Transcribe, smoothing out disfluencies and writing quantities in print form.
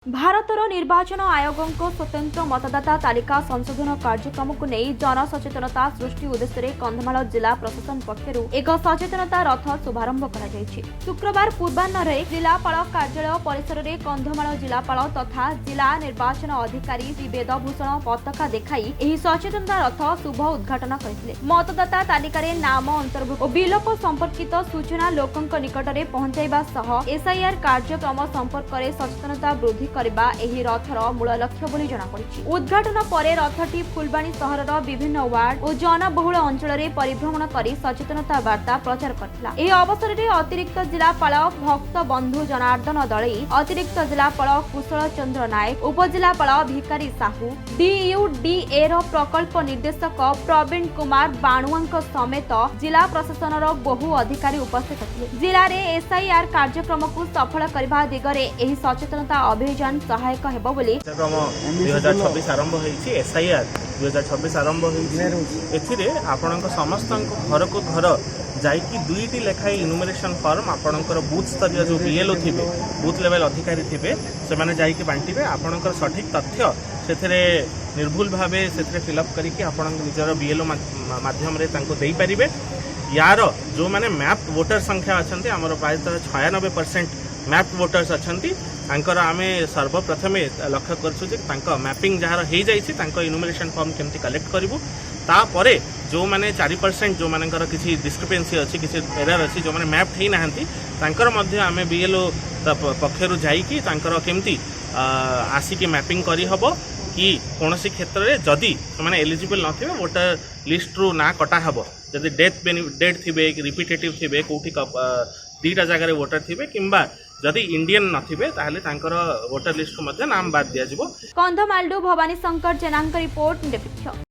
भारतर निर्वाचन आयोगों स्वतंत्र मतदाता तालिका संशोधन कार्यक्रम को नहीं जनसचेतनता सृष्टि उद्देश्य कंधमाल जिला प्रशासन पक्षर एक सचेतनता रथ शुभारंभ कर शुक्रवार पूर्वाह्न जिलापाल कार्यालय परिसर में कंधमाल जिलापाल तथा जिला निर्वाचन अधिकारी श्री वेदभूषण पताका देखाई एही सचेतनता रथ शुभ उद्घाटन करते मतदाता तालिका नाम अंतर्भुक्त और विलोप संपर्कित सूचना लोकों निकट में पहुंचाइबा सह एसआईआर कार्यक्रम संपर्क में सचेतनता वृद्धि करबा एही रथर मूल लक्ष्य बोली जଣା पड़िछि। उद्घाटन परे रथटी फुलबाणी सहरर विभिन्न वार्ड और जनबहुल अंचल में परिभ्रमण करी सचेतनता वार्ता प्रचार करथिला। एही अवसर में अतिरिक्त जिलापाल भक्त बंधु जनार्दन दलई, अतिरिक्त जिलापाल कुशल चंद्र नायक, उपजिलापाल भिकारी साहू, डीयूडीए प्रकल्प निर्देशक प्रवीण कुमार बाणुआंक समेत जिला प्रशासन बहु अधिकारी उपस्थित थे। जिले में एसआईआर कार्यक्रम को सफल करने दिगरे एही सचेतनता अभियान सहायक हेबो बोली कार्यक्रम 2026 आरंभ होईछि। एसआईआर 2026 आरंभ होईछि। एथिरे आपणक समस्त घर को घर जाइकी दुईटी लेखाई इनुमरेशन फॉर्म आपणकर बूथ स्तरीय जो बीएलओ थिबे, बूथ लेवल अधिकारी थिबे, से माने जाइकी बांटिबे। आपणकर सठिक तथ्य सेथिरे निर्भुल भावे सेथिरे फिलअप करिकि आपणक निजर बीएलओ माध्यम रे तांको देई परिबे। यार जो माने मैप वोटर संख्या अछंती हमर प्राय 96% मैप वोटर्स अछंती तांकर आमे सर्वप्रथम लक्ष्य करछु जे तांका मैपिंग जहार हो जाइछि तांका इनुमरेशन फॉर्म केमती कलेक्ट करिवु। तापरे जो माने 4% जो मानकर किछि डिस्क्रिपेंसी अछि, किछि एरर अछि, जो माने मैप थई नाहंती तांकर मध्ये आमे बीएलओ पक्षरु जाइकी तांकर केमती आसिकी मैपिंग करी हबो कि कोनोसी क्षेत्र रे जदी माने एलिजिबल नथिबे वोटर लिस्ट रु ना कटा हबो। जदी डेथ थिबे, रिपीटेटिव थिबे, कोठी दीटा जगह वोटर थिबे किंबा जदि इंडियन नथिबे ताहले तांकर वोटर लिस्ट को मध्य नाम बाद दिया जिवो। कंधमालडू भवानी शंकर जेनांक रिपोर्ट निरपेक्ष।